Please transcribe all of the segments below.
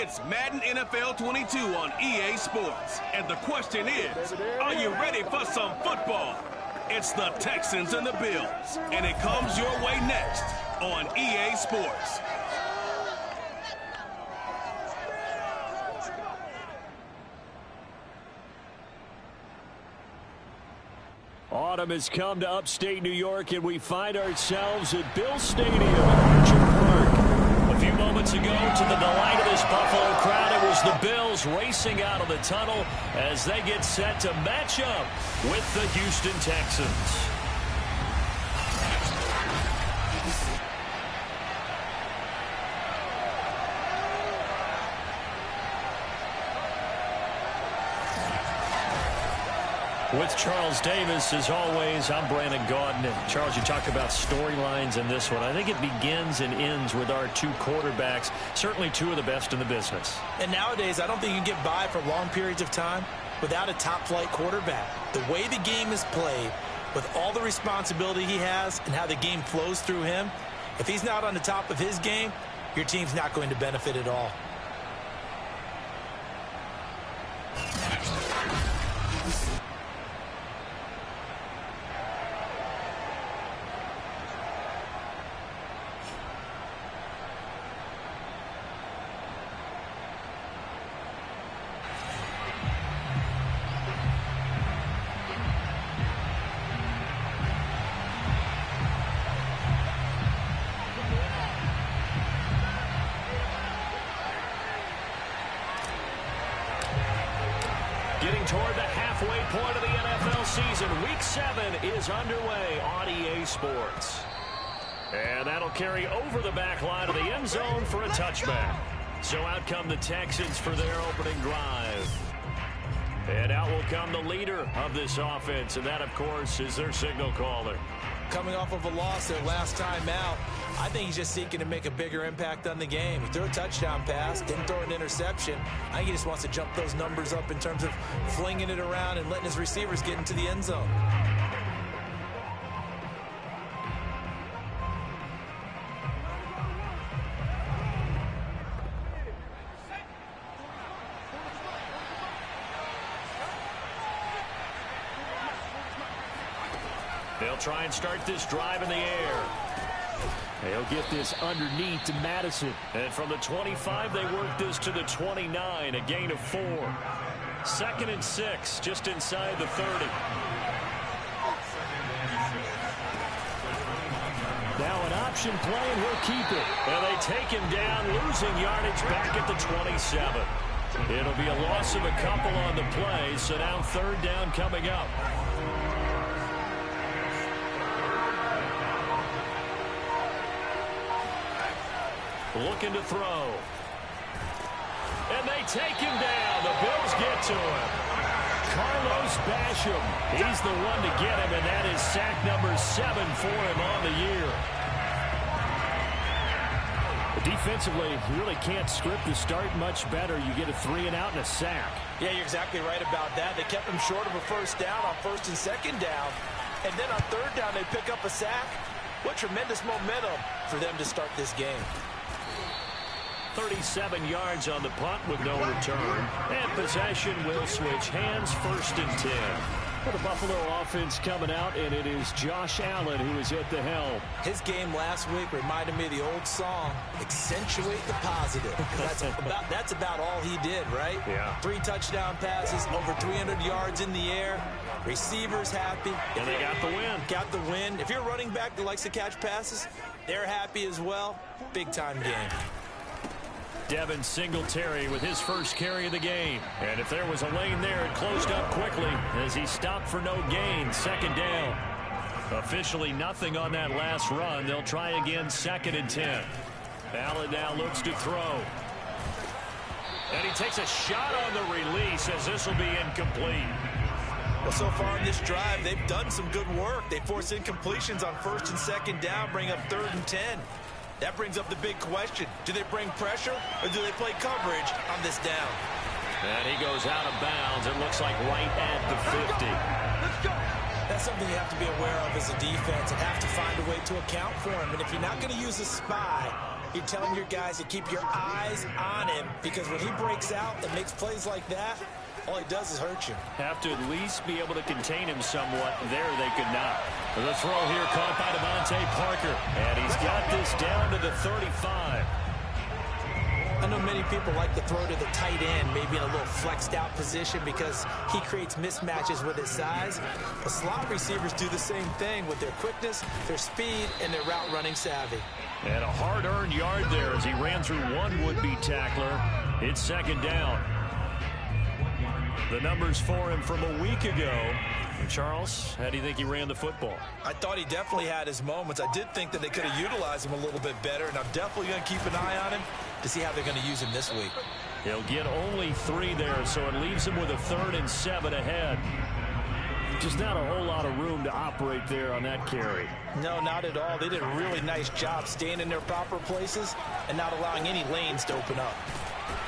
It's Madden NFL 22 on EA Sports. And the question is, are you ready for some football? It's the Texans and the Bills. And it comes your way next on EA Sports. Autumn has come to upstate New York, and we find ourselves at Bill Stadium in Orchard Park. A few moments ago, to the delight of this Buffalo crowd, it was the Bills racing out of the tunnel as they get set to match up with the Houston Texans. With Charles Davis, as always, I'm Brandon Gaudin. And Charles, you talk about storylines in this one. I think it begins and ends with our two quarterbacks, certainly two of the best in the business. And nowadays, I don't think you can get by for long periods of time without a top-flight quarterback. The way the game is played, with all the responsibility he has and how the game flows through him, if he's not on the top of his game, your team's not going to benefit at all. Getting toward the halfway point of the NFL season, Week 7 is underway on EA Sports. And that'll carry over the back line of the end zone for a touchback. So out come the Texans for their opening drive. And out will come the leader of this offense, and that, of course, is their signal caller. Coming off of a loss their last time out, I think he's just seeking to make a bigger impact on the game. He threw a touchdown pass, didn't throw an interception. I think he just wants to jump those numbers up in terms of flinging it around and letting his receivers get into the end zone. They'll try and start this drive in the air. They'll get this underneath to Madison. And from the 25, they work this to the 29, a gain of 4. 2nd and 6, just inside the 30. Now an option play, and he'll keep it. And they take him down, losing yardage back at the 27. It'll be a loss of a couple on the play, so now 3rd down coming up. Looking to throw. And they take him down. The Bills get to him. Carlos Basham. He's the one to get him, and that is sack number 7 for him on the year. Defensively, you really can't script the start much better. You get a 3 and out and a sack. Yeah, you're exactly right about that. They kept him short of a 1st down on 1st and 2nd down. And then on 3rd down, they pick up a sack. What tremendous momentum for them to start this game. 37 yards on the punt with no return. And possession will switch hands, 1st and 10. For the Buffalo offense coming out, and it is Josh Allen who is at the helm. His game last week reminded me of the old song, Accentuate the Positive. That's about all he did, right? Yeah. 3 touchdown passes, over 300 yards in the air. Receivers happy. And they got the win. Got the win. If you're a running back that likes to catch passes, they're happy as well. Big-time game. Devin Singletary with his first carry of the game. And if there was a lane there, it closed up quickly as he stopped for no gain. 2nd down. Officially nothing on that last run. They'll try again, 2nd and 10. Allen now looks to throw. And he takes a shot on the release as this will be incomplete. Well, so far in this drive, they've done some good work. They force incompletions on 1st and 2nd down, bring up 3rd and 10. That brings up the big question. Do they bring pressure or do they play coverage on this down? And he goes out of bounds. It looks like right at the 50. Let's go. That's something you have to be aware of as a defense and have to find a way to account for him. And if you're not going to use a spy, You're telling your guys to keep your eyes on him because when he breaks out and makes plays like that, all he does is hurt you. Have to at least be able to contain him somewhat. There they could not. The throw here caught by Devontae Parker. And he's got this down to the 35. I know many people like to throw to the tight end, maybe in a little flexed out position because he creates mismatches with his size. But slot receivers do the same thing with their quickness, their speed, and their route running savvy. And a hard-earned yard there as he ran through one would-be tackler. It's second down. The numbers for him from a week ago. Charles, how do you think he ran the football? I thought he definitely had his moments. I did think that they could have utilized him a little bit better, and I'm definitely going to keep an eye on him to see how they're going to use him this week. He'll get only 3 there, so it leaves him with a 3rd and 7 ahead. Just not a whole lot of room to operate there on that carry. No, not at all. They did a really nice job staying in their proper places and not allowing any lanes to open up.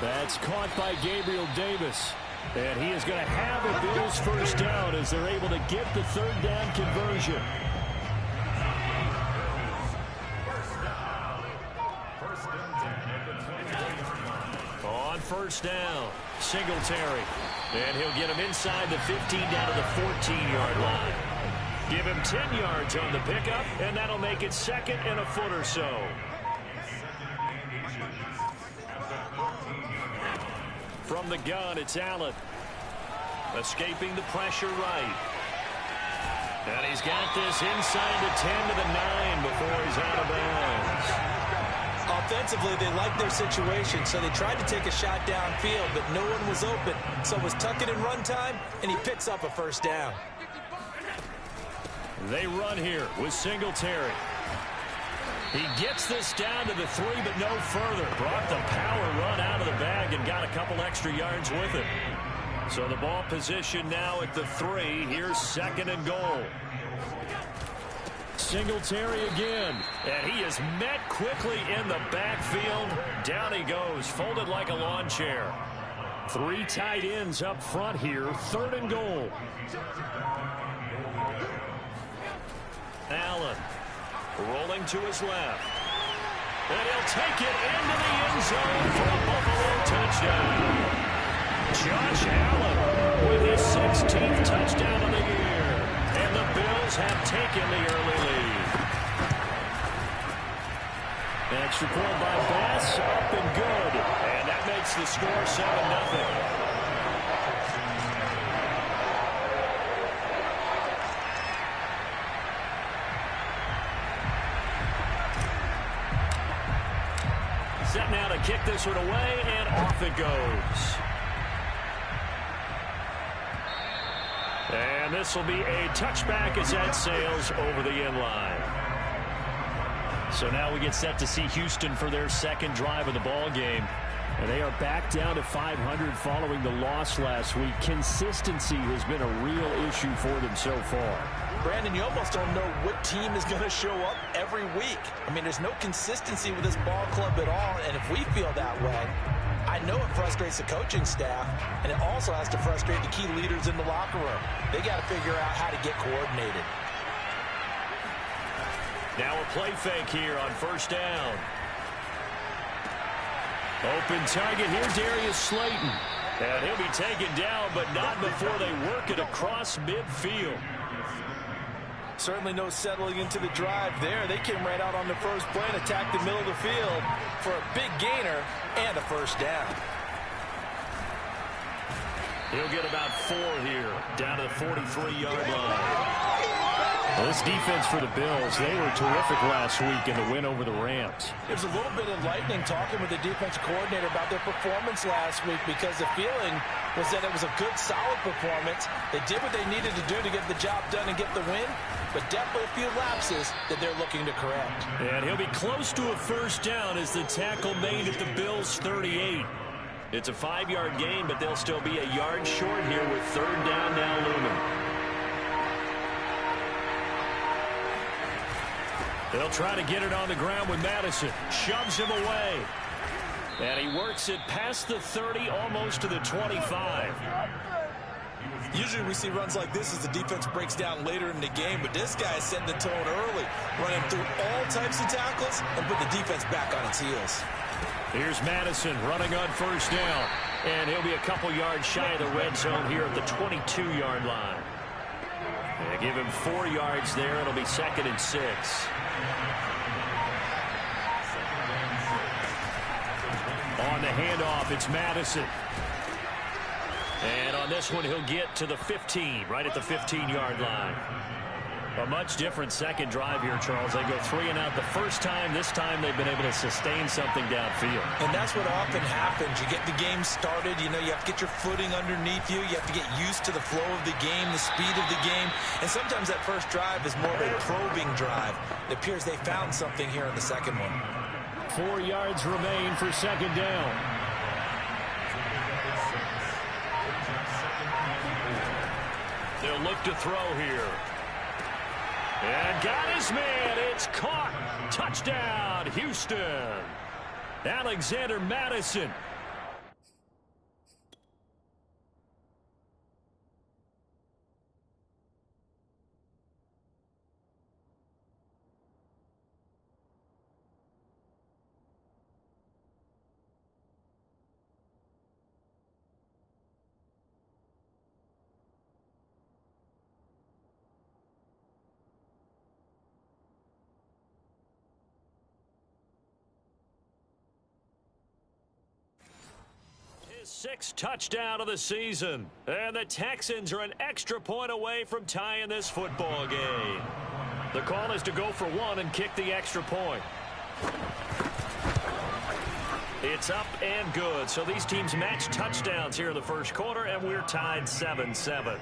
That's caught by Gabriel Davis. And he is going to have a Bills first down as they're able to get the 3rd down conversion. On first down, Singletary. And he'll get him inside the 15 down to the 14-yard line. Give him 10 yards on the pickup, and that'll make it 2nd and a foot or so. From the gun, it's Allen. Escaping the pressure right. And he's got this inside the 10 to the 9 before he's out of bounds. Offensively, they liked their situation, so they tried to take a shot downfield, but no one was open. So it was tuck it in run time, and he picks up a first down. They run here with Singletary. He gets this down to the 3, but no further. Brought the power run out of the bag and got a couple extra yards with it. So the ball position now at the 3. Here's 2nd and goal. Singletary again. And he is met quickly in the backfield. Down he goes, folded like a lawn chair. 3 tight ends up front here. 3rd and goal. Allen. Rolling to his left. And he'll take it into the end zone for a Buffalo touchdown. Josh Allen with his 16th touchdown of the year. And the Bills have taken the early lead. Extra point by Bass, up and good. And that makes the score 7-0. Set now to kick this one away, and off it goes. And this will be a touchback as that sails over the end line. So now we get set to see Houston for their 2nd drive of the ball game. And they are back down to 500 following the loss last week. Consistency has been a real issue for them so far. Brandon, you almost don't know what team is going to show up every week. I mean, there's no consistency with this ball club at all, and if we feel that way, I know it frustrates the coaching staff, and it also has to frustrate the key leaders in the locker room. They got to figure out how to get coordinated. Now a play fake here on first down. Open target here, Darius Slayton. And he'll be taken down, but not before they work it across midfield. Certainly no settling into the drive there. They came right out on the first play and attacked the middle of the field for a big gainer and a first down. He'll get about 4 here, down to the 43-yard line. Well, this defense for the Bills, they were terrific last week in the win over the Rams. It was a little bit enlightening talking with the defensive coordinator about their performance last week because the feeling was that it was a good, solid performance. They did what they needed to do to get the job done and get the win, but definitely a few lapses that they're looking to correct. And he'll be close to a first down as the tackle made at the Bills' 38. It's a 5-yard gain, but they'll still be a yard short here with 3rd down now looming. They'll try to get it on the ground with Madison. Shoves him away. And he works it past the 30, almost to the 25. Usually we see runs like this as the defense breaks down later in the game, but this guy is setting the tone early, running through all types of tackles and putting the defense back on its heels. Here's Madison running on first down, and he'll be a couple yards shy of the red zone here at the 22-yard line. They give him 4 yards there. It'll be 2nd and 6. On the handoff, it's Madison. And on this one, he'll get to the 15, right at the 15-yard line. A much different second drive here, Charles. They go 3 and out the first time. This time they've been able to sustain something downfield. And that's what often happens. You get the game started. You know, you have to get your footing underneath you. You have to get used to the flow of the game, the speed of the game. And sometimes that first drive is more of a probing drive. It appears they found something here in the second one. 4 yards remain for second down. They'll look to throw here. And got his man. It's caught. Touchdown, Houston. Alexander Madison. Sixth touchdown of the season. And the Texans are an extra point away from tying this football game. The call is to go for 1 and kick the extra point. It's up and good. So these teams match touchdowns here in the first quarter, and we're tied 7-7.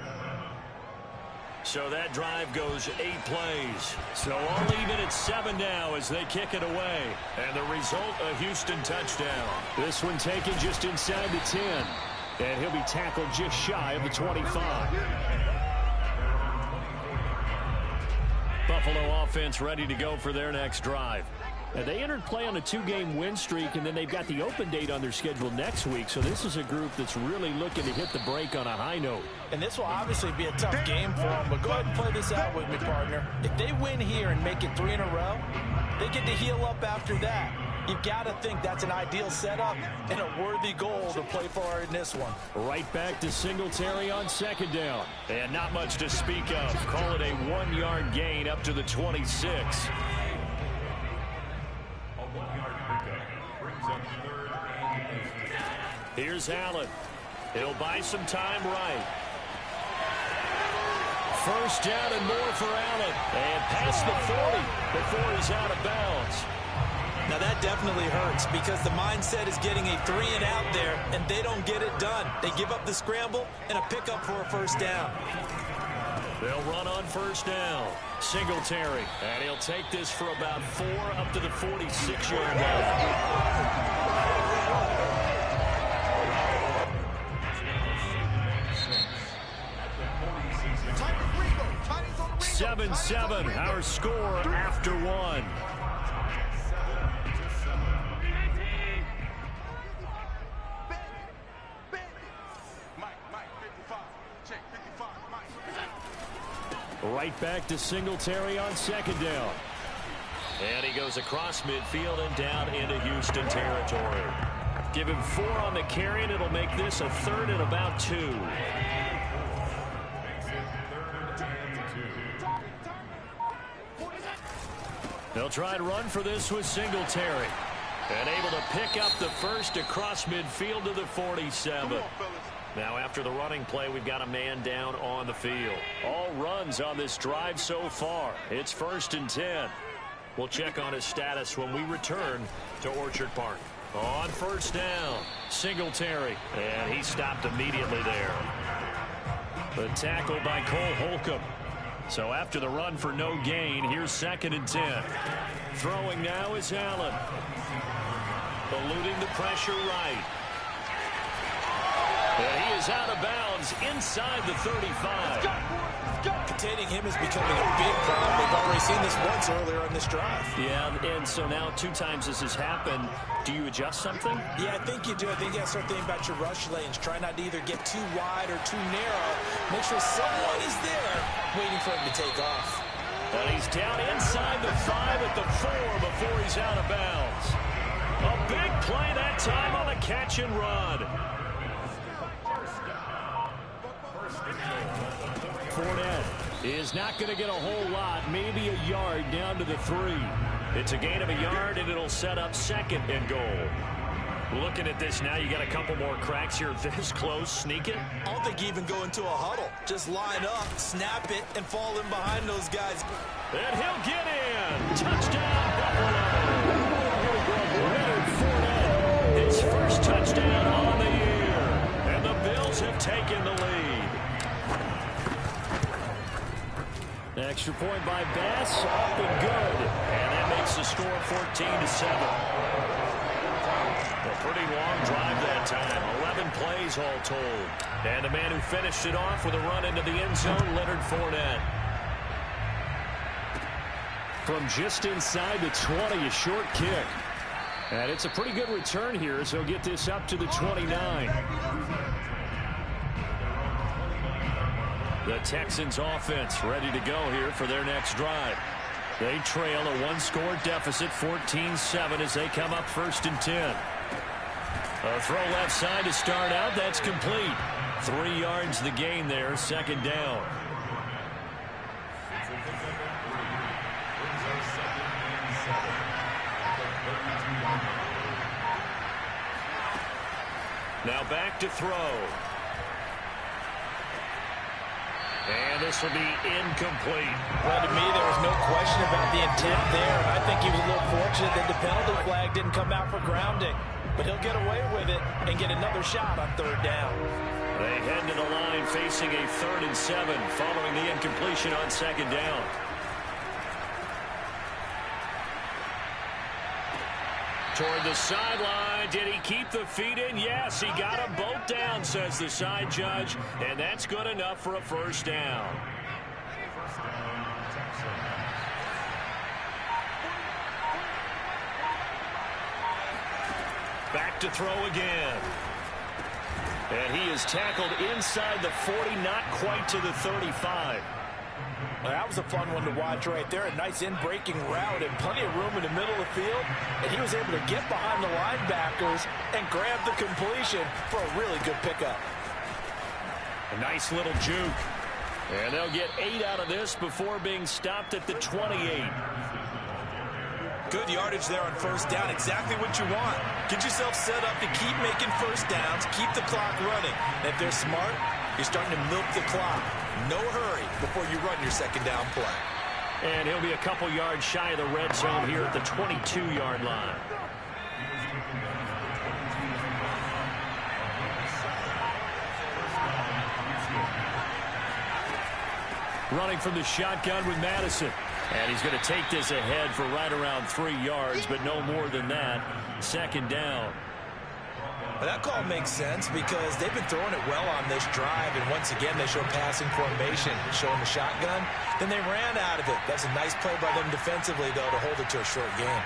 So that drive goes 8 plays. So all even at 7 now as they kick it away. And the result, a Houston touchdown. This one taken just inside the 10. And he'll be tackled just shy of the 25. Buffalo offense ready to go for their next drive. Now, they entered play on a 2-game win streak, and then they've got the open date on their schedule next week. So this is a group that's really looking to hit the break on a high note. And this will obviously be a tough game for them, but go ahead and play this out with me, partner. If they win here and make it 3 in a row, they get to heal up after that. You've got to think that's an ideal setup and a worthy goal to play for in this one. Right back to Singletary on second down. And not much to speak of. Call it a 1-yard gain up to the 26. Here's Allen. He'll buy some time right. First down and more for Allen. And past the 40 before he's out of bounds. Now that definitely hurts because the mindset is getting a 3 and out there, and they don't get it done. They give up the scramble and a pickup for a first down. They'll run on first down. Singletary. And he'll take this for about 4 up to the 46-yard line. 7-7, our score after 1. Right back to Singletary on second down. And he goes across midfield and down into Houston territory. Give him 4 on the carry, and it'll make this a 3rd and about 2. They'll try to run for this with Singletary. And able to pick up the first across midfield to the 47. Now after the running play, we've got a man down on the field. All runs on this drive so far. It's 1st and 10. We'll check on his status when we return to Orchard Park. On first down, Singletary. And he stopped immediately there. The tackle by Cole Holcomb. So after the run for no gain, here's 2nd and 10. Throwing now is Allen. Eluding the pressure right. And he is out of bounds inside the 35. Containing him is becoming a big problem. They've already seen this once earlier in this drive. Yeah, and so now 2 times this has happened. Do you adjust something? Yeah, I think you do. I think you got to start thinking about your rush lanes. Try not to either get too wide or too narrow. Make sure someone is there waiting for him to take off. And he's down inside the 5 at the 4 before he's out of bounds. A big play that time on the catch and run. Fournette is not going to get a whole lot, maybe a yard down to the 3. It's a gain of a yard, and it'll set up 2nd and goal. Looking at this now, you got a couple more cracks here this close. Sneak it. I don't think you even go into a huddle. Just line up, snap it, and fall in behind those guys. And he'll get in. Touchdown, Buffalo. Leonard Fournette, his first touchdown on the year. And the Bills have taken the lead. Extra point by Bass, up and good. And that makes the score 14-7. A pretty long drive that time. 11 plays all told. And the man who finished it off with a run into the end zone, Leonard Fournette. From just inside the 20, a short kick. And it's a pretty good return here, so he'll get this up to the 29. The Texans offense ready to go here for their next drive. They trail a 1-score deficit, 14-7, as they come up 1st and 10. A throw left side to start out. That's complete. 3 yards the gain there, 2nd down. Now back to throw. And this will be incomplete. Well, to me, there was no question about the intent there. And I think he was a little fortunate that the penalty flag didn't come out for grounding. But he'll get away with it and get another shot on 3rd down. They head to the line facing a 3rd and 7 following the incompletion on 2nd down. Toward the sideline. Did he keep the feet in? Yes, he got them both down, says the side judge. And that's good enough for a 1st down. Back to throw again. And he is tackled inside the 40, not quite to the 35. Well, that was a fun one to watch right there. A nice in-breaking route and plenty of room in the middle of the field. And he was able to get behind the linebackers and grab the completion for a really good pickup. A nice little juke. And they'll get 8 out of this before being stopped at the 28. Good yardage there on 1st down. Exactly what you want. Get yourself set up to keep making 1st downs, keep the clock running. And if they're smart, you're starting to milk the clock. No hurry before you run your 2nd down play. And he'll be a couple yards shy of the red zone here at the 22-yard line. Running from the shotgun with Madison. And he's going to take this ahead for right around 3 yards, but no more than that. 2nd down. But that call makes sense because they've been throwing it well on this drive, and once again they show passing formation, showing the shotgun. Then they ran out of it. That's a nice play by them defensively, though, to hold it to a short game.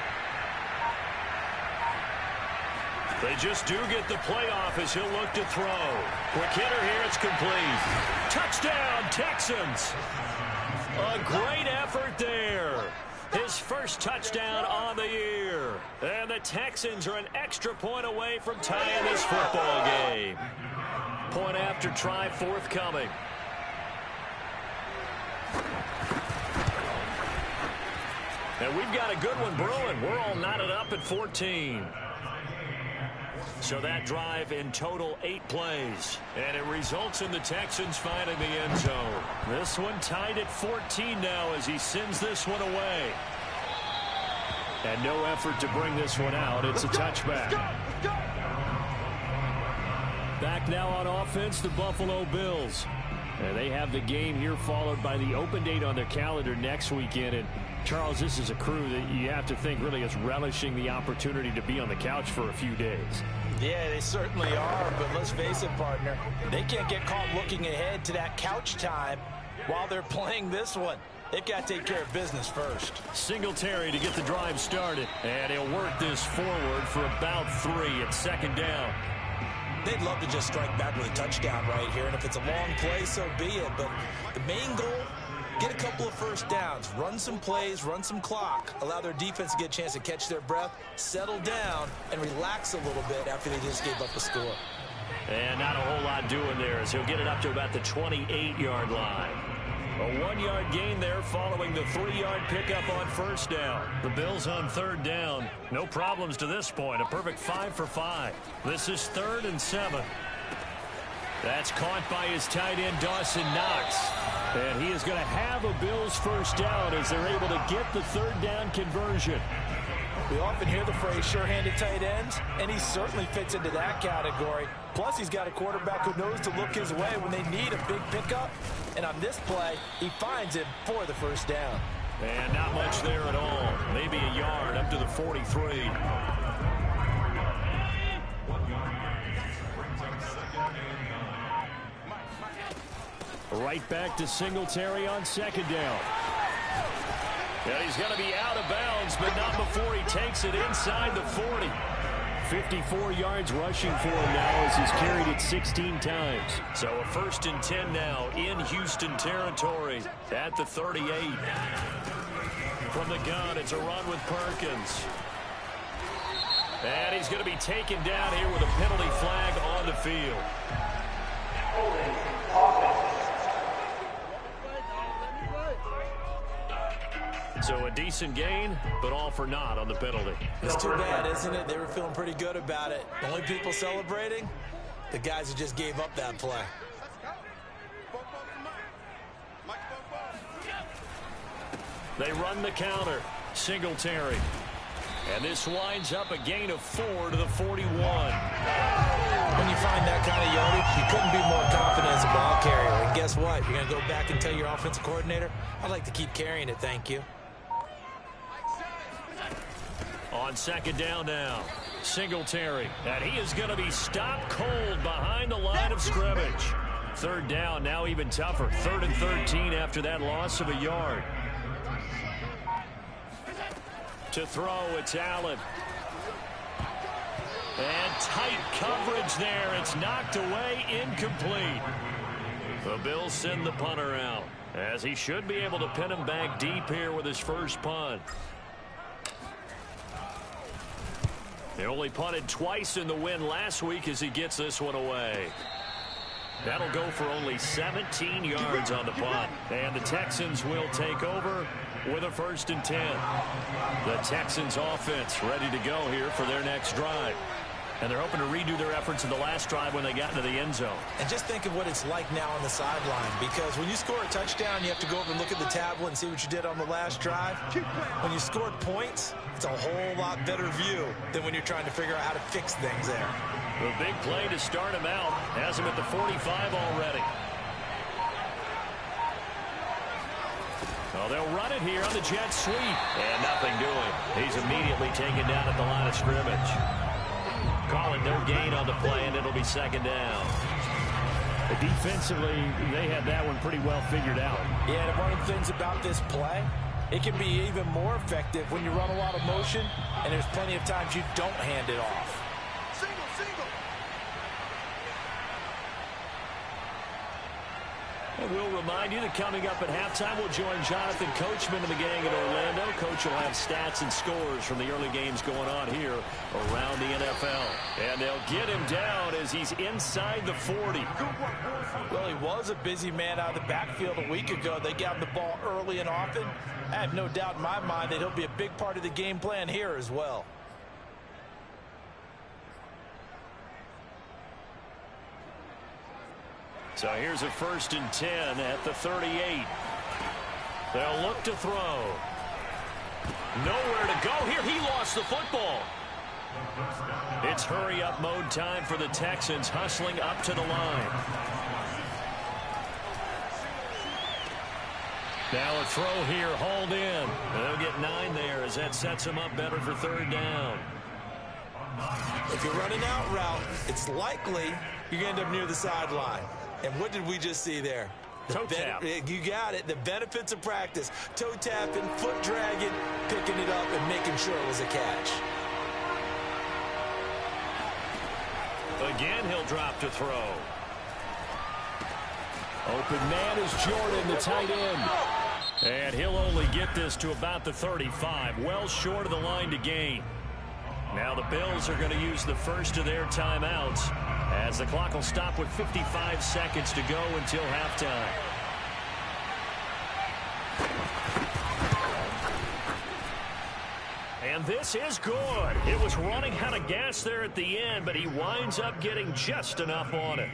They just do get the playoff as he'll look to throw. Quick hitter here, it's complete. Touchdown, Texans! A great effort there. His first touchdown on the year. And the Texans are an extra point away from tying this football game. Point after try forthcoming. And we've got a good one brewing. We're all knotted up at 14. So that drive in total 8 plays. And it results in the Texans finding the end zone. This one tied at 14 now as he sends this one away. And no effort to bring this one out. It's a touchback. Back now on offense, the Buffalo Bills. And they have the game here followed by the open date on their calendar next weekend. And Charles, this is a crew that you have to think really is relishing the opportunity to be on the couch for a few days. Yeah, they certainly are, but let's face it, partner. They can't get caught looking ahead to that couch time while they're playing this one. They've got to take care of business first. Singletary to get the drive started. And he'll work this forward for about 3 at second down. They'd love to just strike back with a touchdown right here. And if it's a long play, so be it. But the main goal, get a couple of first downs. Run some plays, run some clock. Allow their defense to get a chance to catch their breath, settle down, and relax a little bit after they just gave up a score. And not a whole lot doing there as he'll get it up to about the 28-yard line. A 1-yard gain there following the 3-yard pickup on first down. The Bills on third down. No problems to this point. A perfect 5 for 5. This is 3rd and 7. That's caught by his tight end, Dawson Knox. And he is going to have a Bills first down as they're able to get the third down conversion. We often hear the phrase sure-handed tight ends, and he certainly fits into that category. Plus, he's got a quarterback who knows to look his way when they need a big pickup. And on this play, he finds him for the first down. And not much there at all. Maybe a yard up to the 43. Right back to Singletary on second down. And he's going to be out of bounds, but not before he takes it inside the 40. 54 yards rushing for him now as he's carried it 16 times. So a 1st and 10 now in Houston territory at the 38. From the gun, it's a run with Perkins. And he's going to be taken down here with a penalty flag on the field. So a decent gain, but all for naught on the penalty. It's too bad, isn't it? They were feeling pretty good about it. The only people celebrating, the guys who just gave up that play. They run the counter. Singletary. And this winds up a gain of 4 to the 41. When you find that kind of yardage, you couldn't be more confident as a ball carrier. And guess what? You're going to go back and tell your offensive coordinator, I'd like to keep carrying it, thank you. On second down now, Singletary. And he is going to be stopped cold behind the line of scrimmage. Third down, now even tougher. 3rd and 13 after that loss of a yard. To throw, it's Allen. And tight coverage there. It's knocked away, incomplete. The Bills send the punter out, as he should be able to pin him back deep here with his first punt. He only punted twice in the win last week as he gets this one away. That'll go for only 17 yards on the punt. And the Texans will take over with a 1st and 10. The Texans offense ready to go here for their next drive. And they're hoping to redo their efforts in the last drive when they got into the end zone. And just think of what it's like now on the sideline, because when you score a touchdown, you have to go over and look at the tablet and see what you did on the last drive. When you scored points, it's a whole lot better view than when you're trying to figure out how to fix things there. The big play to start him out has him at the 45 already. Well, they'll run it here on the jet sweep. And nothing doing. He's immediately taken down at the line of scrimmage. Calling no gain on the play, and it'll be second down. Defensively, they had that one pretty well figured out. Yeah, and one of the things about this play, it can be even more effective when you run a lot of motion, and there's plenty of times you don't hand it off. And we'll remind you that coming up at halftime, we'll join Jonathan Coachman and the gang in Orlando. Coach will have stats and scores from the early games going on here around the NFL. And they'll get him down as he's inside the 40. Well, he was a busy man out of the backfield a week ago. They got him the ball early and often. I have no doubt in my mind that he'll be a big part of the game plan here as well. So here's a 1st and 10 at the 38. They'll look to throw. Nowhere to go here. He lost the football. It's hurry-up mode time for the Texans, hustling up to the line. Now a throw here, hauled in. They'll get 9 there as that sets them up better for 3rd down. If you're running out route, it's likely you're going to end up near the sideline. And what did we just see there? Toe tap. You got it. The benefits of practice. Toe tapping, foot dragging, picking it up, and making sure it was a catch. Again, he'll drop to throw. Open man is Jordan, the tight end. And he'll only get this to about the 35, well short of the line to gain. Now the Bills are going to use the first of their timeouts as the clock will stop with 55 seconds to go until halftime. And this is good. It was running out of gas there at the end, but he winds up getting just enough on it.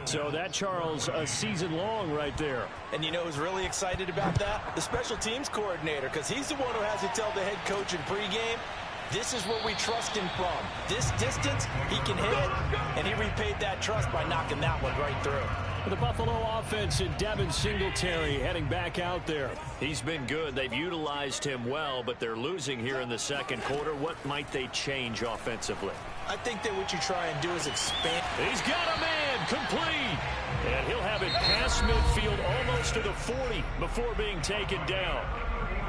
So that, Charles, a season long right there. And you know who's really excited about that? The special teams coordinator, because he's the one who has to tell the head coach in pregame, this is what we trust him from. This distance, he can hit it, and he repaid that trust by knocking that one right through. The Buffalo offense and Devin Singletary heading back out there. He's been good. They've utilized him well, but they're losing here in the second quarter. What might they change offensively? I think that what you try and do is expand. He's got a man complete. And he'll have it past midfield almost to the 40 before being taken down.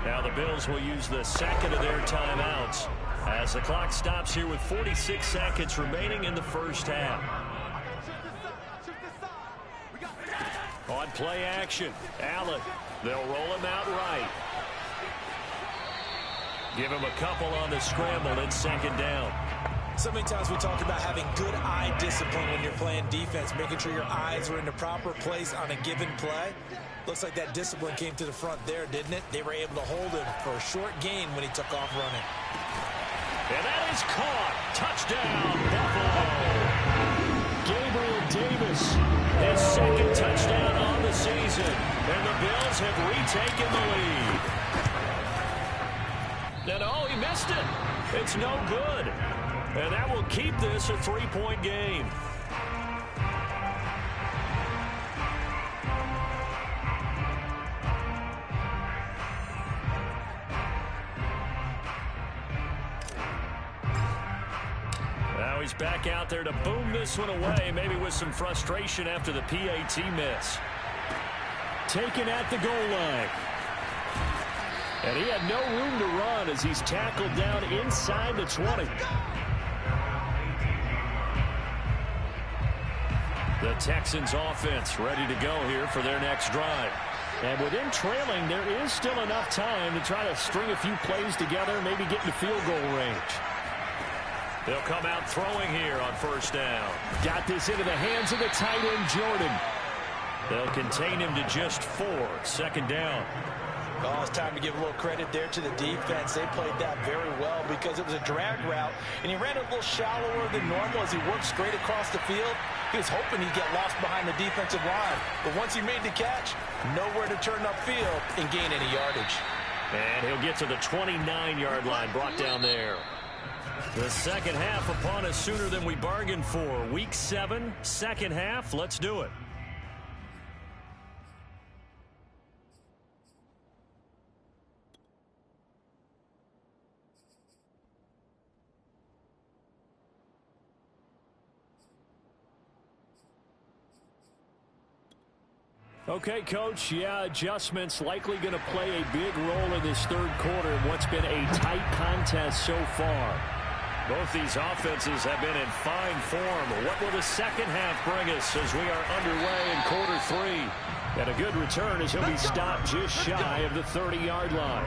Now the Bills will use the second of their timeouts as the clock stops here with 46 seconds remaining in the first half. On play action, Allen. They'll roll him out right. Give him a couple on the scramble. It's second down. So many times we talk about having good eye discipline when you're playing defense, making sure your eyes are in the proper place on a given play. Looks like that discipline came to the front there, didn't it? They were able to hold him for a short gain when he took off running. And that is caught. Touchdown, Buffalo. Gabriel Davis. His second touchdown on the season. And the Bills have retaken the lead. And oh, he missed it. It's no good. And that will keep this a 3-point game. Now he's back out there to boom this one away, maybe with some frustration after the PAT miss. Taken at the goal line. And he had no room to run as he's tackled down inside the 20. The Texans offense ready to go here for their next drive. And with him trailing, there is still enough time to try to string a few plays together, maybe get into field goal range. They'll come out throwing here on first down. Got this into the hands of the tight end, Jordan. They'll contain him to just 4. Second down. Oh, it's time to give a little credit there to the defense. They played that very well because it was a drag route, and he ran a little shallower than normal as he worked straight across the field. He was hoping he'd get lost behind the defensive line. But once he made the catch, nowhere to turn upfield and gain any yardage. And he'll get to the 29-yard line, brought down there. The second half upon us sooner than we bargained for. Week 7, second half. Let's do it. Okay, Coach, yeah, adjustments likely going to play a big role in this third quarter in what's been a tight contest so far. Both these offenses have been in fine form. What will the second half bring us as we are underway in quarter 3? And a good return as he'll be stopped just shy of the 30-yard line.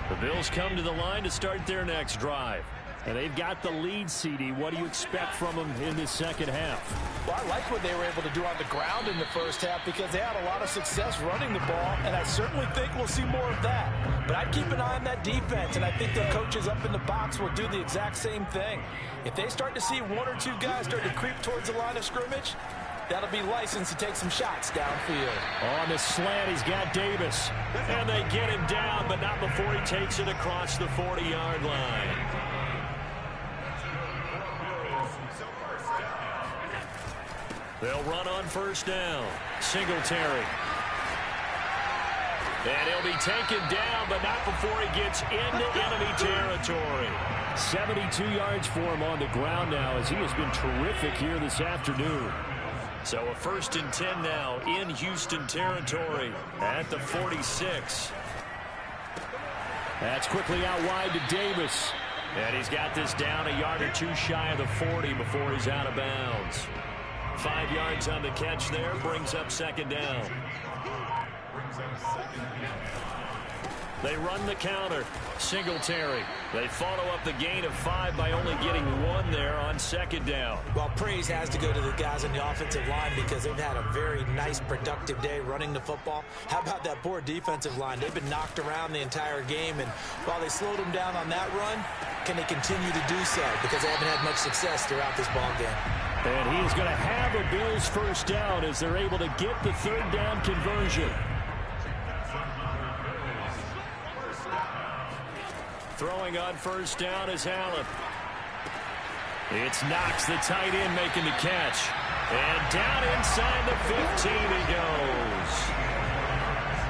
The Bills come to the line to start their next drive. And they've got the lead, CD. What do you expect from them in this second half? Well, I like what they were able to do on the ground in the first half because they had a lot of success running the ball, and I certainly think we'll see more of that. But I'd keep an eye on that defense, and I think their coaches up in the box will do the exact same thing. If they start to see 1 or 2 guys start to creep towards the line of scrimmage, that'll be licensed to take some shots downfield. On the slant, he's got Davis. And they get him down, but not before he takes it across the 40-yard line. They'll run on first down. Singletary. And he'll be taken down, but not before he gets into enemy territory. 72 yards for him on the ground now as he has been terrific here this afternoon. So a 1st and 10 now in Houston territory at the 46. That's quickly out wide to Davis. And he's got this down a yard or two shy of the 40 before he's out of bounds. 5 yards on the catch there, brings up 2nd down. They run the counter. Singletary. They follow up the gain of 5 by only getting 1 there on 2nd down. Well, praise has to go to the guys on the offensive line because they've had a very nice, productive day running the football. How about that poor defensive line? They've been knocked around the entire game, and while they slowed them down on that run, can they continue to do so? Because they haven't had much success throughout this ball game. And he is going to have a Bills 1st down as they're able to get the 3rd down conversion. Throwing on 1st down is Allen. It's Knox, the tight end, making the catch. And down inside the 15 he goes.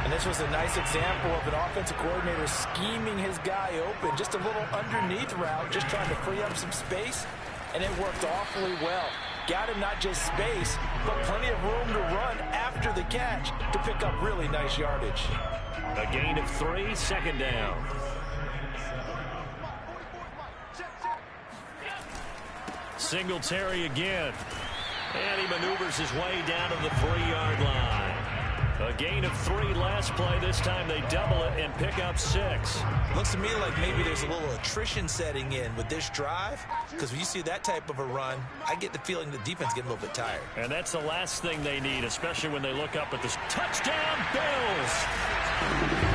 And this was a nice example of an offensive coordinator scheming his guy open. Just a little underneath route, just trying to free up some space. And it worked awfully well. Got him not just space, but plenty of room to run after the catch to pick up really nice yardage. A gain of 3, 2nd down. Singletary again. And he maneuvers his way down to the 3-yard line. A gain of 3 last play. This time they double it and pick up 6. Looks to me like maybe there's a little attrition setting in with this drive, because when you see that type of a run, I get the feeling the defense getting a little bit tired. And that's the last thing they need, especially when they look up at this. Touchdown, Bills!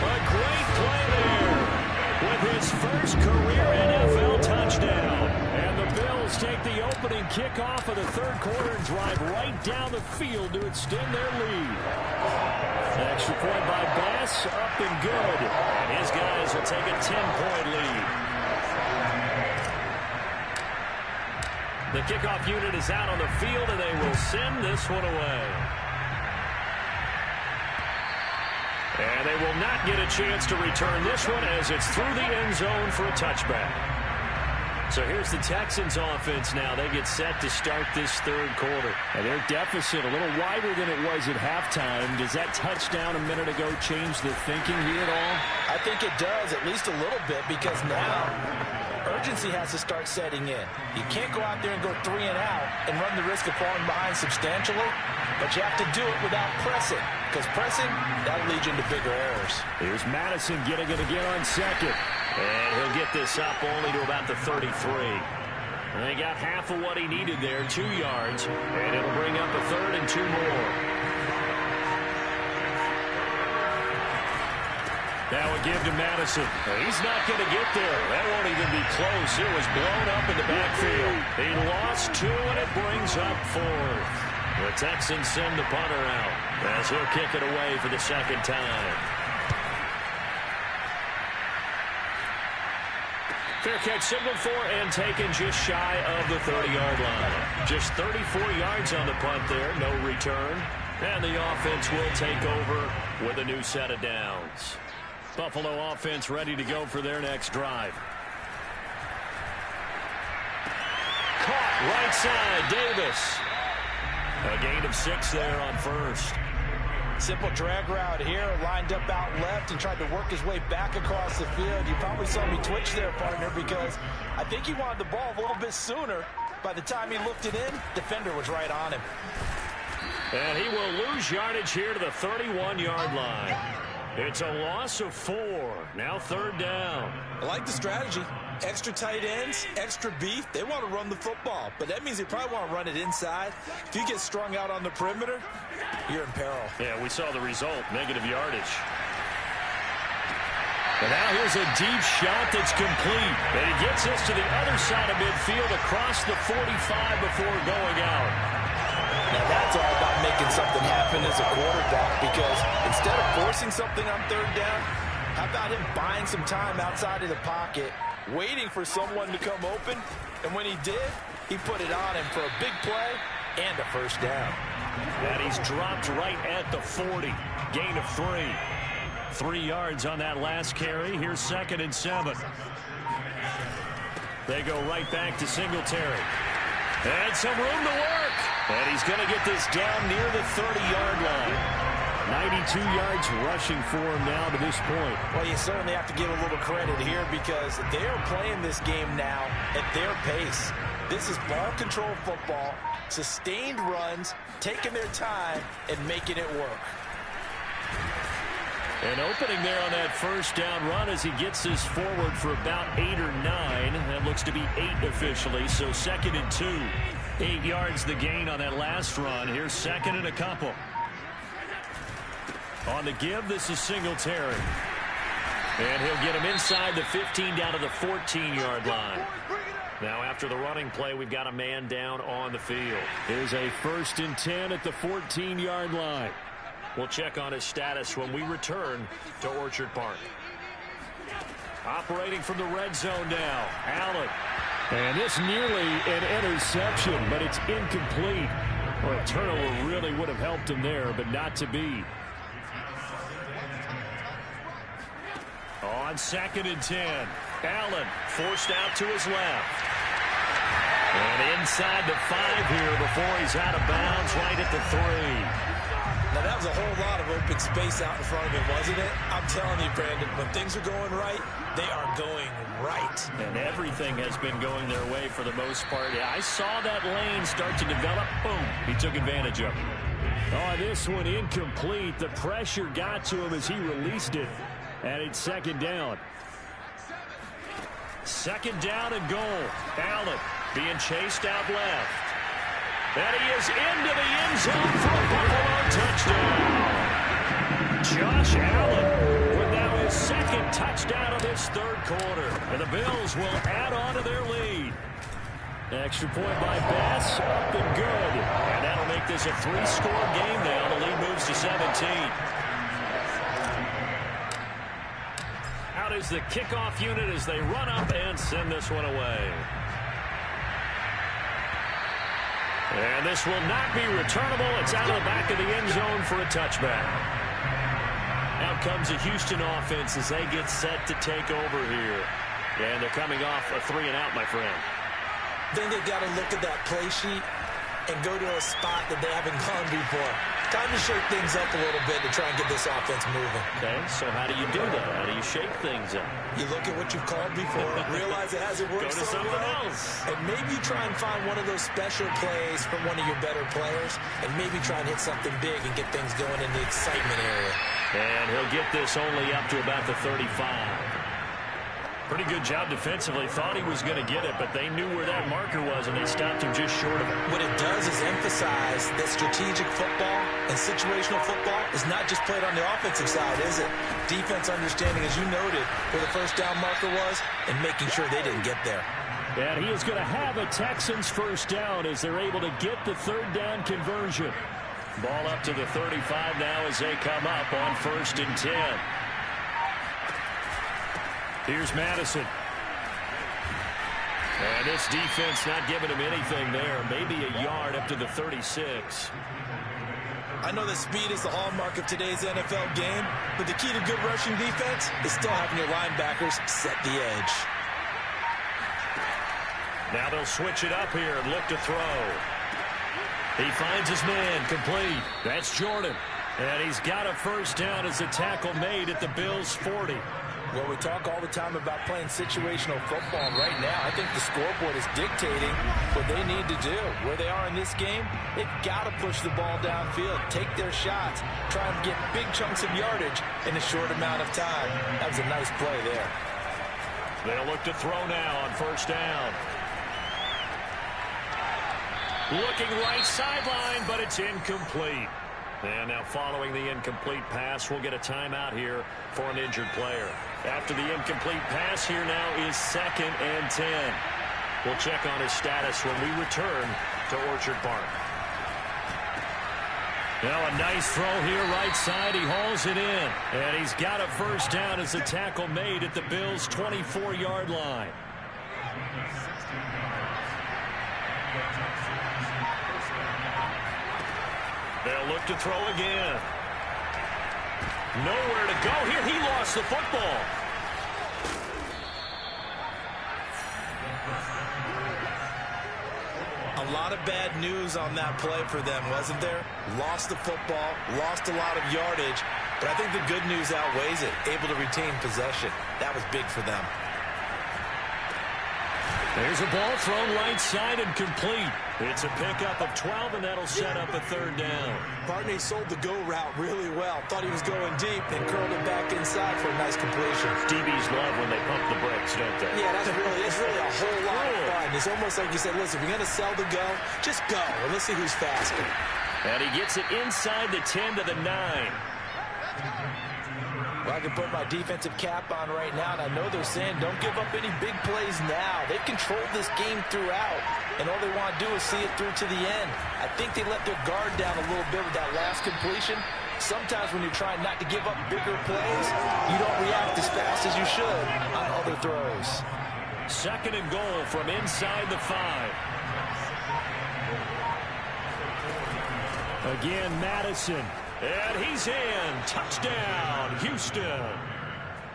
A great play there with his first career NFL touchdown. And the Bills take the opening kickoff of the 3rd quarter and drive right down the field to extend their lead. An extra point by Bass, up and good. And his guys will take a 10-point lead. The kickoff unit is out on the field, and they will send this one away. And they will not get a chance to return this one as it's through the end zone for a touchback. So here's the Texans offense now. They get set to start this 3rd quarter. And their deficit a little wider than it was at halftime. Does that touchdown a minute ago change the thinking here at all? I think it does, at least a little bit, because now urgency has to start setting in. You can't go out there and go 3 and out and run the risk of falling behind substantially, but you have to do it without pressing, because pressing, that'll lead you into bigger errors. Here's Madison getting it again on 2nd. And he'll get this up only to about the 33. And they got half of what he needed there, 2 yards, and it'll bring up a 3rd and 2 more. Now a give to Madison. He's not going to get there. That won't even be close. It was blown up in the backfield. He lost 2, and it brings up 4th. The Texans send the punter out as he'll kick it away for the 2nd time. Fair catch signaled for and taken just shy of the 30-yard line. Just 34 yards on the punt there, no return. And the offense will take over with a new set of downs. Buffalo offense ready to go for their next drive. Caught right side, Davis. A gain of 6 there on 1st. Simple drag route here, lined up out left and tried to work his way back across the field. You probably saw me twitch there, partner, because I think he wanted the ball a little bit sooner. By the time he looked it in, defender was right on him. And he will lose yardage here to the 31-yard line. It's a loss of 4. Now 3rd down. I like the strategy. Extra tight ends, extra beef. They want to run the football, but that means they probably want to run it inside. If you get strung out on the perimeter, you're in peril. Yeah, we saw the result, negative yardage. And now here's a deep shot that's complete. And he gets us to the other side of midfield across the 45 before going out. Now that's all about making something happen as a quarterback, because instead of forcing something on 3rd down, how about him buying some time outside of the pocket, waiting for someone to come open, and when he did, he put it on him for a big play and a 1st down. And he's dropped right at the 40. Gain of 3. 3 yards on that last carry. Here's 2nd and 7. They go right back to Singletary. And some room to work. And he's going to get this down near the 30-yard line. 92 yards rushing for him now to this point. Well, you certainly have to give a little credit here because they're playing this game now at their pace. This is ball control football, sustained runs, taking their time, and making it work. An opening there on that first down run as he gets this forward for about 8 or 9. That looks to be 8 officially, so 2nd and 2. 8 yards the gain on that last run. Here's 2nd and a couple. On the give, this is Singletary. And he'll get him inside the 15 down to the 14-yard line. Now after the running play, we've got a man down on the field. Here's a 1st and 10 at the 14-yard line. We'll check on his status when we return to Orchard Park. Operating from the red zone now, Allen. And this nearly an interception, but it's incomplete. Well, a turnover really would have helped him there, but not to be. On 2nd and 10, Allen forced out to his left. And inside the 5 here before he's out of bounds right at the 3. Now, that was a whole lot of open space out in front of him, wasn't it? I'm telling you, Brandon, when things are going right, they are going right. And everything has been going their way for the most part. Yeah, I saw that lane start to develop. Boom. He took advantage of it. Oh, this one incomplete. The pressure got to him as he released it. And it's 2nd down. 2nd down and goal. Allen being chased out left. And he is into the end zone for a Buffalo touchdown. Josh Allen with now his 2nd touchdown of this 3rd quarter. And the Bills will add on to their lead. Extra point by Bass, up and good. And that'll make this a 3-score game now. The lead moves to 17. Out is the kickoff unit as they run up and send this one away. And this will not be returnable. It's out of the back of the end zone for a touchback. Out comes the Houston offense as they get set to take over here. And they're coming off a 3-and-out, my friend. Then they've got to look at that play sheet and go to a spot that they haven't gone before. Time to shake things up a little bit to try and get this offense moving. Okay, so how do you do that? How do you shake things up? You look at what you've called before, realize it hasn't worked so well, else. and maybe try and find one of those special plays from one of your better players, and maybe try and hit something big and get things going in the excitement area. And he'll get this only up to about the 35. Pretty good job defensively. Thought he was going to get it, but they knew where that marker was, and they stopped him just short of it. What it does is emphasize that strategic football and situational football is not just played on the offensive side, is it? Defense understanding, as you noted, where the first down marker was and making sure they didn't get there. And he is going to have a Texans 1st down as they're able to get the 3rd down conversion. Ball up to the 35 now as they come up on 1st and 10. Here's Madison. And this defense not giving him anything there. Maybe a yard up to the 36. I know that speed is the hallmark of today's NFL game, but the key to good rushing defense is still having your linebackers set the edge. Now they'll switch it up here and look to throw. He finds his man complete. That's Jordan. And he's got a 1st down as a tackle made at the Bills' 40. Well, we talk all the time about playing situational football, and right now I think the scoreboard is dictating what they need to do. Where they are in this game, they've got to push the ball downfield, take their shots, try and get big chunks of yardage in a short amount of time. That was a nice play there. They'll look to throw now on 1st down. Looking right sideline, but it's incomplete. And now following the incomplete pass, we'll get a timeout here for an injured player. After the incomplete pass, here now is 2nd and 10. We'll check on his status when we return to Orchard Park. Now a nice throw here right side. He hauls it in. And he's got a 1st down as the tackle made at the Bills' 24-yard line. They'll look to throw again. Nowhere to go here. He lost the football. A lot lot of bad news on that play for them, wasn't there? Lost the football, lost a lot of yardage, but I think the good news outweighs it. Able to retain possession. That was big for them. There's a ball thrown right side and complete. It's a pickup of 12, and that'll set up a third down. Barney sold the go route really well. Thought he was going deep, then curled it back inside for a nice completion. DBs love when they pump the brakes, don't they? Yeah, it's really a whole lot of fun. It's almost like you said, listen, we're going to sell the go. Just go, and let's see who's faster. And he gets it inside the 10 to the 9. Well, I can put my defensive cap on right now, and I know they're saying don't give up any big plays now. They've controlled this game throughout, and all they want to do is see it through to the end. I think they let their guard down a little bit with that last completion. Sometimes when you're trying not to give up bigger plays, you don't react as fast as you should on other throws. Second and goal from inside the 5. Again, Madison. And he's in. Touchdown, Houston.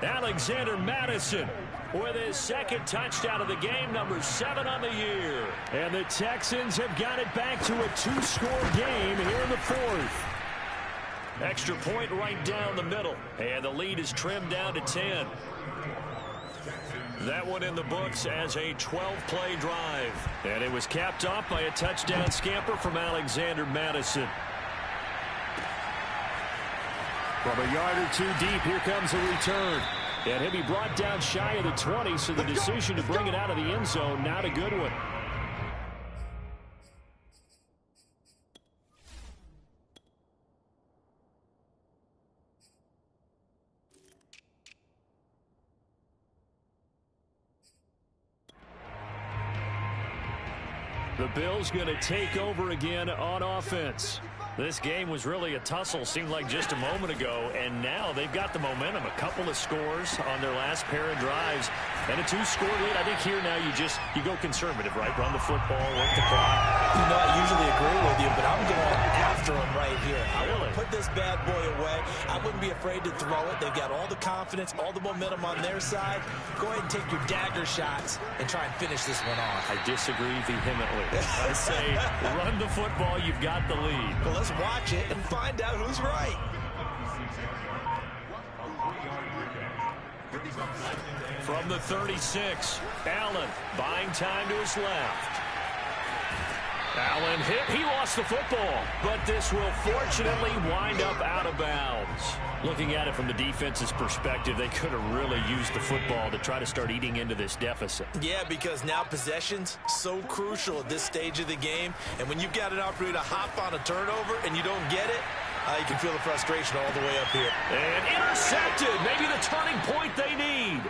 Alexander Madison with his second touchdown of the game, number 7 on the year. And the Texans have got it back to a 2-score game here in the 4th. Extra point right down the middle. And the lead is trimmed down to 10. That one in the books as a 12-play drive. And it was capped off by a touchdown scamper from Alexander Madison. From a yard or 2 deep, here comes a return. And he'll be brought down shy of the 20, so the decision to bring it out of the end zone, not a good one. The Bills going to take over again on offense. This game was really a tussle, seemed like just a moment ago, and now they've got the momentum. A couple of scores on their last pair of drives, and a 2-score lead. I think here now you go conservative, right? Run the football, work the clock. You know, I usually agree with you, but I'm going after him right here. I Really? want to put this bad boy away. I wouldn't be afraid to throw it. They've got all the confidence, all the momentum on their side. Go ahead and take your dagger shots and try and finish this one off. I disagree vehemently. I say run the football, you've got the lead. Well, let's watch it and find out who's right. From the 36, Allen buying time to his left. Allen hit. He lost the football, but this will fortunately wind up out of bounds. Looking at it from the defense's perspective, they could have really used the football to try to start eating into this deficit. Yeah, because now possession's so crucial at this stage of the game, and when you've got an opportunity to hop on a turnover and you don't get it, you can feel the frustration all the way up here. And intercepted. Maybe the turning point they need.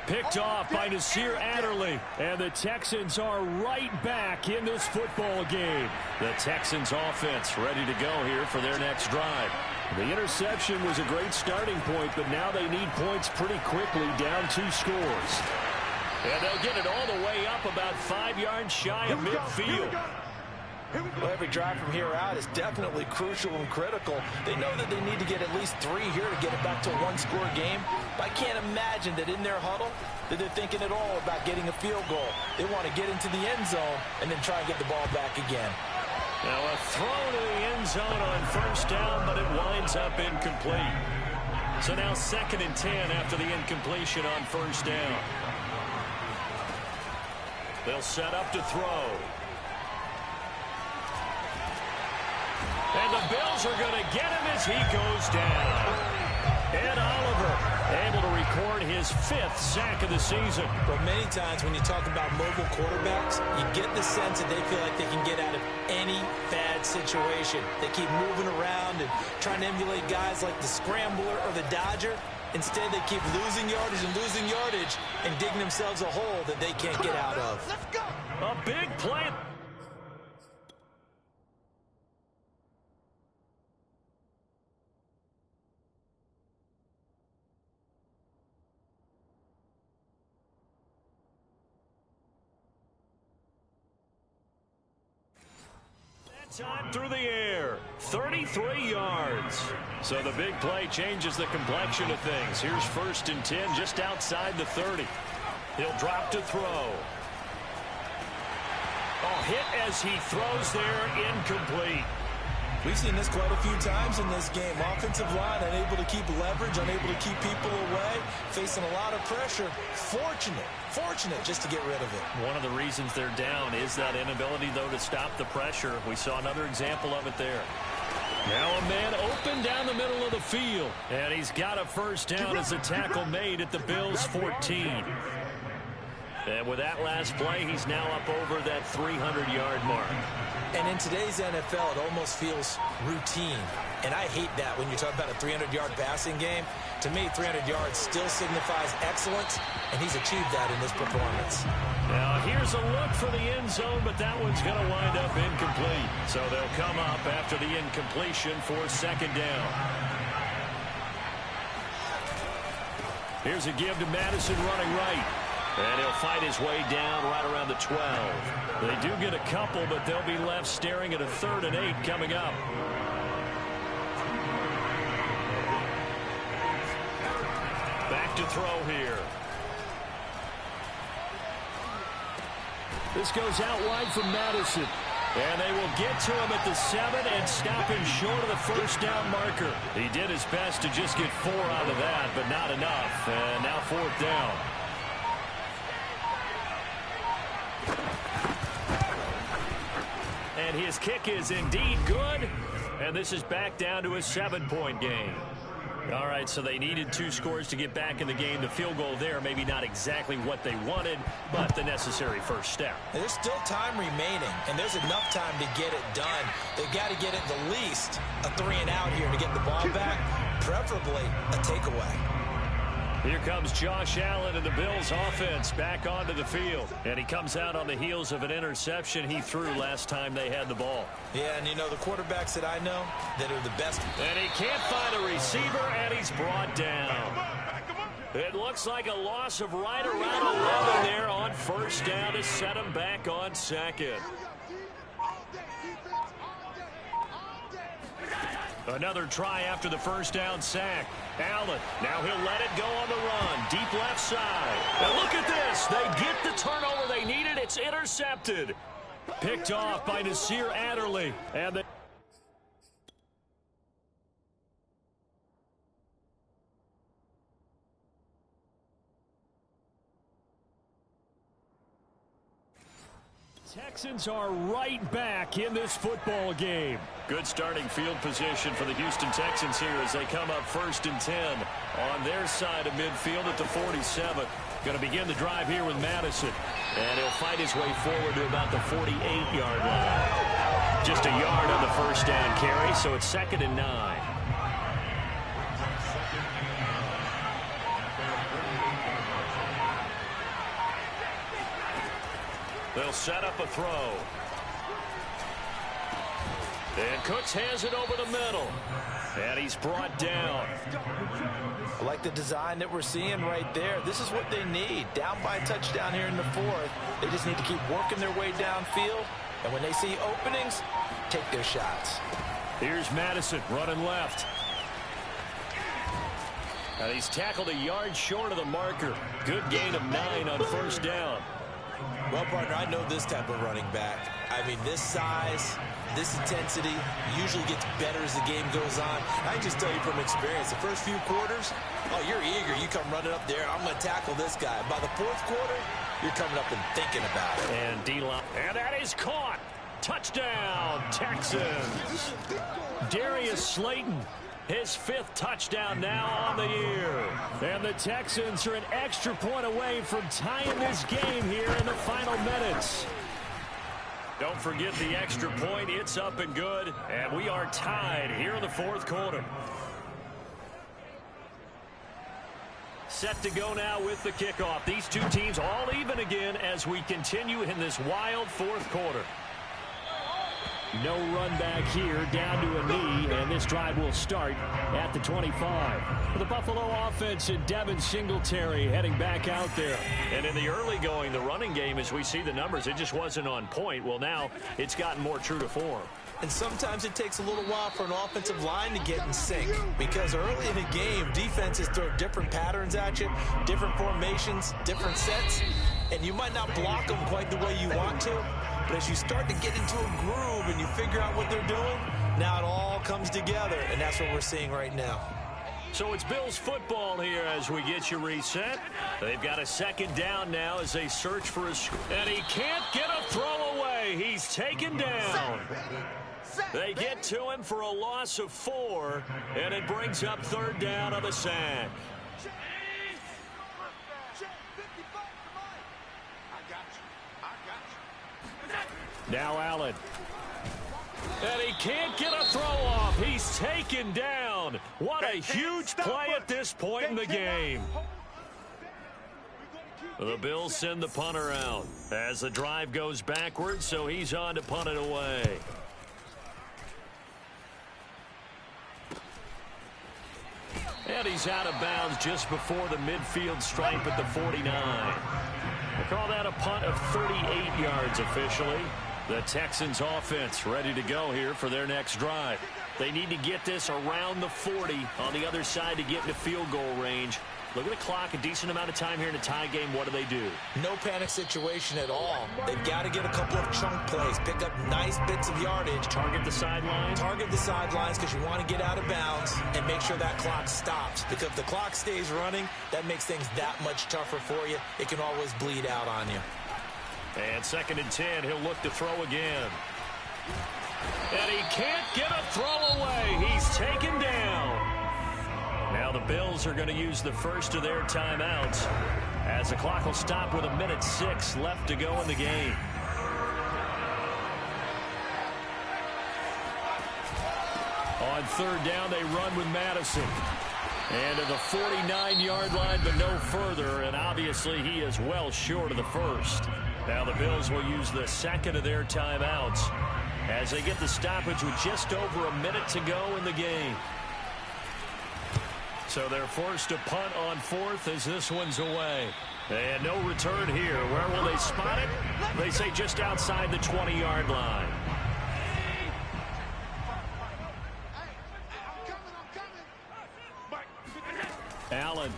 Picked off by Nasir Adderley. And the Texans are right back in this football game. The Texans offense ready to go here for their next drive. The interception was a great starting point, but now they need points pretty quickly, down 2 scores. And they'll get it all the way up about 5 yards shy of midfield. Well, every drive from here out is definitely crucial and critical. They know that they need to get at least 3 here to get it back to a 1-score game. But I can't imagine that in their huddle that they're thinking at all about getting a field goal. They want to get into the end zone and then try and get the ball back again. Now a throw to the end zone on first down, but it winds up incomplete. So now 2nd and 10 after the incompletion on first down. They'll set up to throw. And the Bills are going to get him as he goes down. Ed Oliver able to record his 5th sack of the season. Well, many times when you talk about mobile quarterbacks, you get the sense that they feel like they can get out of any bad situation. They keep moving around and trying to emulate guys like the Scrambler or the Dodger. Instead, they keep losing yardage and digging themselves a hole that they can't get out of. Let's go. A big play. Time through the air, 33 yards. So the big play changes the complexion of things. Here's 1st and 10 just outside the 30. He'll drop to throw. Oh, hit as he throws there, incomplete. We've seen this quite a few times in this game. Offensive line unable to keep leverage, unable to keep people away, facing a lot of pressure. Fortunate just to get rid of it. One of the reasons they're down is that inability, though, to stop the pressure. We saw another example of it there. Now a man open down the middle of the field. And he's got a first down as a tackle made at the Bills' 14. And with that last play, he's now up over that 300-yard mark. And in today's NFL, it almost feels routine. And I hate that when you talk about a 300-yard passing game. To me, 300 yards still signifies excellence, and he's achieved that in this performance. Now, here's a look for the end zone, but that one's going to wind up incomplete. So they'll come up after the incompletion for second down. Here's a give to Madison running right. And he'll fight his way down right around the 12. They do get a couple, but they'll be left staring at a 3rd and 8 coming up. Back to throw here. This goes out wide from Madison. And they will get to him at the 7 and stop him short of the first down marker. He did his best to just get 4 out of that, but not enough. And now 4th down. And his kick is indeed good. And this is back down to a 7-point game. All right, so they needed 2 scores to get back in the game. The field goal there, maybe not exactly what they wanted, but the necessary first step. There's still time remaining, and there's enough time to get it done. They've got to get at the least a 3 and out here to get the ball back, preferably a takeaway. Here comes Josh Allen and the Bills offense back onto the field. And he comes out on the heels of an interception he threw last time they had the ball. Yeah, and you know, the quarterbacks that I know that are the best. And he can't find a receiver, and he's brought down. It looks like a loss of right around 11 there on first down to set him back on second. Another try after the first down sack. Allen, now he'll let it go on the run. Deep left side. And look at this. They get the turnover they needed. It's intercepted. Picked off by Nasir Adderley. And the Texans are right back in this football game. Good starting field position for the Houston Texans here as they come up 1st and 10 on their side of midfield at the 47. Going to begin the drive here with Madison. And he'll fight his way forward to about the 48-yard line. Just a yard on the first down carry, so it's 2nd and 9. They'll set up a throw. And Cooks has it over the middle. And he's brought down. I like the design that we're seeing right there. This is what they need. Down by a touchdown here in the 4th. They just need to keep working their way downfield. And when they see openings, take their shots. Here's Madison running left. And he's tackled a yard short of the marker. Good gain of 9 on first down. Well, partner, I know this type of running back. I mean, this size, this intensity usually gets better as the game goes on. I can just tell you from experience, the first few quarters, oh, you're eager. You come running up there, I'm going to tackle this guy. By the 4th quarter, you're coming up and thinking about it. And D-line. And that is caught. Touchdown, Texans. Darius Slayton. His 5th touchdown now on the year. And the Texans are an extra point away from tying this game here in the final minutes. Don't forget the extra point. It's up and good. And we are tied here in the 4th quarter. Set to go now with the kickoff. These two teams all even again as we continue in this wild 4th quarter. No run back here, down to a knee, and this drive will start at the 25. The Buffalo offense and Devin Singletary heading back out there. And in the early going, the running game, as we see the numbers, it just wasn't on point. Well, now it's gotten more true to form. And sometimes it takes a little while for an offensive line to get in sync because early in the game, defenses throw different patterns at you, different formations, different sets, And you might not block them quite the way you want to, but as you start to get into a groove and you figure out what they're doing, now it all comes together, and that's what we're seeing right now. So it's Bills football here as we get you reset. They've got a second down now as they search for a score. And he can't get a throw away. He's taken down. They get to him for a loss of 4, and it brings up third down on the sack. Now Allen. And he can't get a throw off. He's taken down. What a huge play at this point in the game. The Bills send the punter out as the drive goes backwards, so he's on to punt it away. And he's out of bounds just before the midfield stripe at the 49. They call that a punt of 38 yards officially. The Texans offense ready to go here for their next drive. They need to get this around the 40 on the other side to get into field goal range. Look at the clock, a decent amount of time here in a tie game. What do? No panic situation at all. They've got to get a couple of chunk plays, pick up nice bits of yardage. Target the sidelines? Target the sidelines because you want to get out of bounds and make sure that clock stops. Because if the clock stays running, that makes things that much tougher for you. It can always bleed out on you. And 2nd and 10, he'll look to throw again. And he can't get a throw away. He's taken down. Now the Bills are going to use the first of their timeouts as the clock will stop with 1:06 left to go in the game. On third down, they run with Madison. And to the 49-yard line, but no further, and obviously he is well short of the first. Now the Bills will use the second of their timeouts as they get the stoppage with just over a minute to go in the game. So they're forced to punt on 4th as this one's away. And no return here. Where will they spot it? They say just outside the 20-yard line. Allen.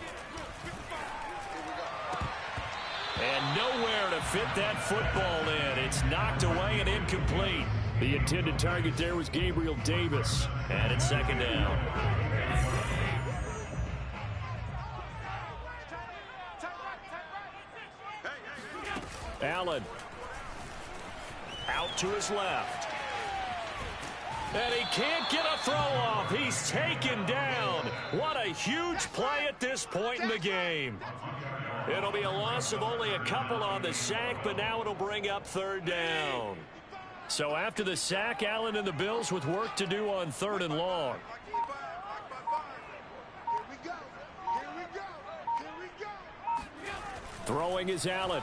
And nowhere to fit that football in. It's knocked away and incomplete. The intended target there was Gabriel Davis. And it's 2nd down. Allen. Out to his left. And he can't get a throw off. He's taken down. What a huge play at this point in the game. It'll be a loss of only a couple on the sack, but now it'll bring up third down. So after the sack, Allen and the Bills with work to do on 3rd and long. Throwing is Allen.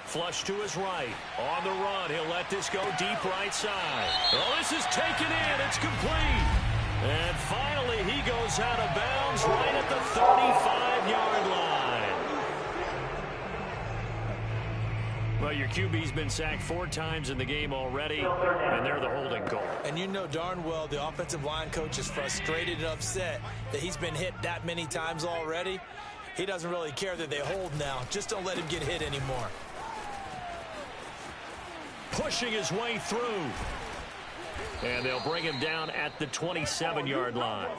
Flush to his right. On the run. He'll let this go deep right side. Oh, this is taken in. It's complete. And finally, he goes out of bounds right at the 35-yard line. Well, your QB's been sacked 4 times in the game already, and they're the holding goal. And you know darn well the offensive line coach is frustrated and upset that he's been hit that many times already. He doesn't really care that they hold now. Just don't let him get hit anymore. Pushing his way through. And they'll bring him down at the 27-yard line.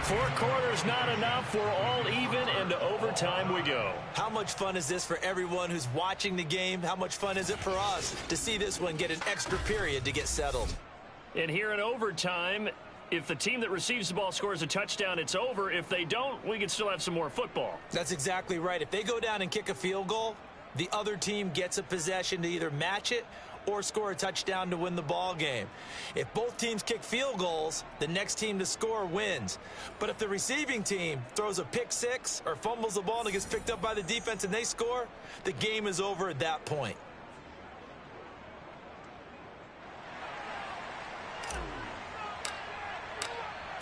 4 quarters not enough. We're all even, and to overtime we go. How much fun is this for everyone who's watching the game? How much fun is it for us to see this one get an extra period to get settled? And here in overtime, if the team that receives the ball scores a touchdown, it's over. If they don't, we can still have some more football. That's exactly right. If they go down and kick a field goal, the other team gets a possession to either match it or score a touchdown to win the ball game. If both teams kick field goals, the next team to score wins. But if the receiving team throws a pick six or fumbles the ball and it gets picked up by the defense and they score, the game is over at that point.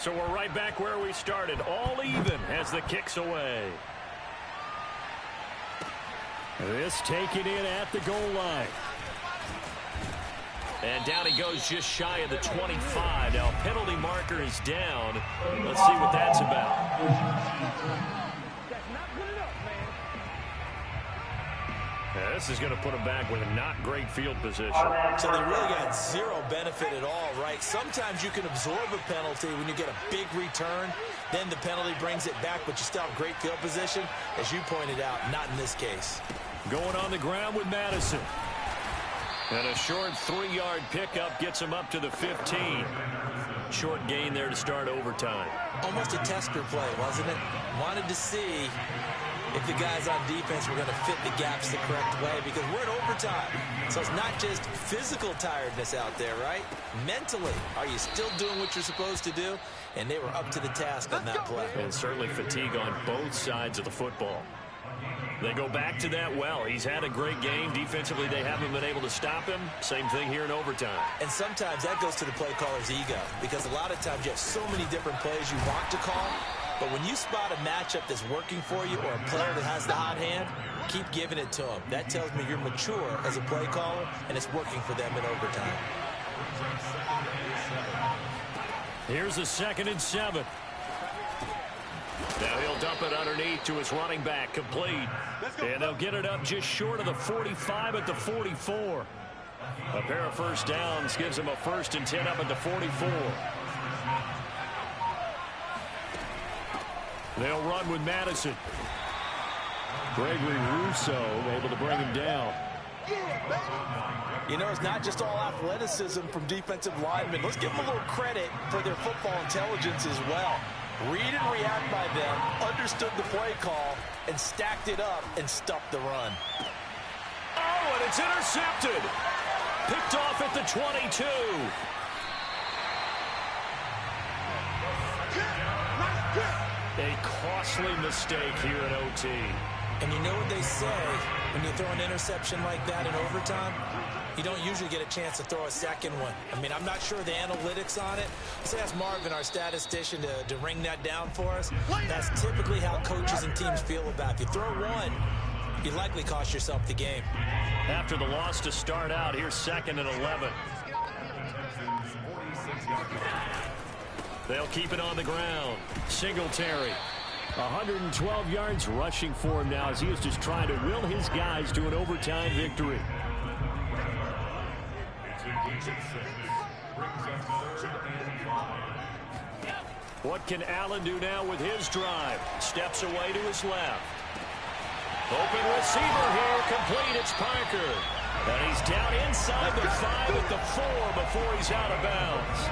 So we're right back where we started, all even as the kick's away. This taken in at the goal line. And down he goes just shy of the 25. Now penalty marker is down. Let's see what that's about. This is going to put them back with a not great field position. So they really got zero benefit at all, right? Sometimes you can absorb a penalty when you get a big return. Then the penalty brings it back, but you still have great field position. As you pointed out, not in this case. Going on the ground with Madison. And a short 3-yard pickup gets him up to the 15. Short gain there to start overtime. Almost a tester play, wasn't it? Wanted to see if the guys on defense were going to fit the gaps the correct way, because we're in overtime. So it's not just physical tiredness out there, right? Mentally, are you still doing what you're supposed to do? And they were up to the task on that play. And certainly fatigue on both sides of the football. They go back to that well. He's had a great game. Defensively, they haven't been able to stop him. Same thing here in overtime. And sometimes that goes to the play caller's ego, because a lot of times you have so many different plays you want to call, but when you spot a matchup that's working for you or a player that has the hot hand, keep giving it to him. That tells me you're mature as a play caller, and it's working for them in overtime. Here's a 2nd and 7. Now he'll dump it underneath to his running back, complete. And they'll get it up just short of the 45 at the 44. A pair of first downs gives him a 1st and 10 up at the 44. They'll run with Madison. Gregory Rousseau able to bring him down. You know, it's not just all athleticism from defensive linemen. Let's give them a little credit for their football intelligence as well. Read and react by them, understood the play call, and stacked it up and stuffed the run. Oh, and it's intercepted. Picked off at the 22. A costly mistake here in OT. And you know what they say, when you throw an interception like that in overtime, you don't usually get a chance to throw a second one. I mean, I'm not sure the analytics on it. Let's ask Marvin, our statistician, to ring that down for us. That's typically how coaches and teams feel about it. If you throw one, you likely cost yourself the game. After the loss to start out, here's 2nd and 11. They'll keep it on the ground. Singletary. 112 yards rushing for him now as he is just trying to will his guys to an overtime victory. What can Allen do now with his drive? Steps away to his left. Open receiver here, complete. It's Parker. And he's down inside the 5 at the 4 before he's out of bounds.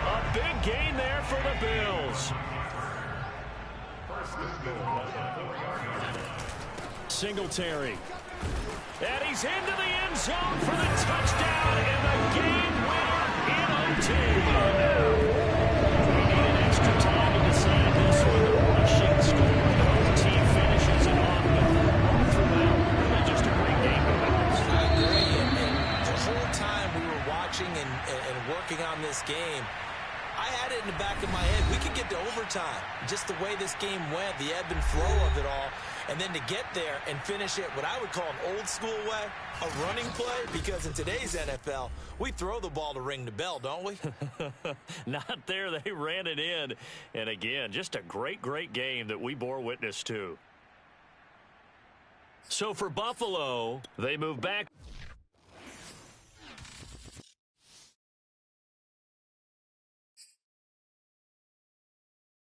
A big gain there for the Bills. Singletary. And he's into the end zone for the touchdown and the game winner in OT. We need an extra time to decide this one. The rushing score in OT finishes it off, but all throughout, really just a great game to witness. I agree. And the whole time we were watching and working on this game, I had it in the back of my head. We could get to overtime. Just the way this game went, the ebb and flow of it all. And then to get there and finish it what I would call an old school way, a running play, because in today's NFL, we throw the ball to ring the bell, don't we? Not there. They ran it in. And again, just a great, great game that we bore witness to. So for Buffalo, they move back.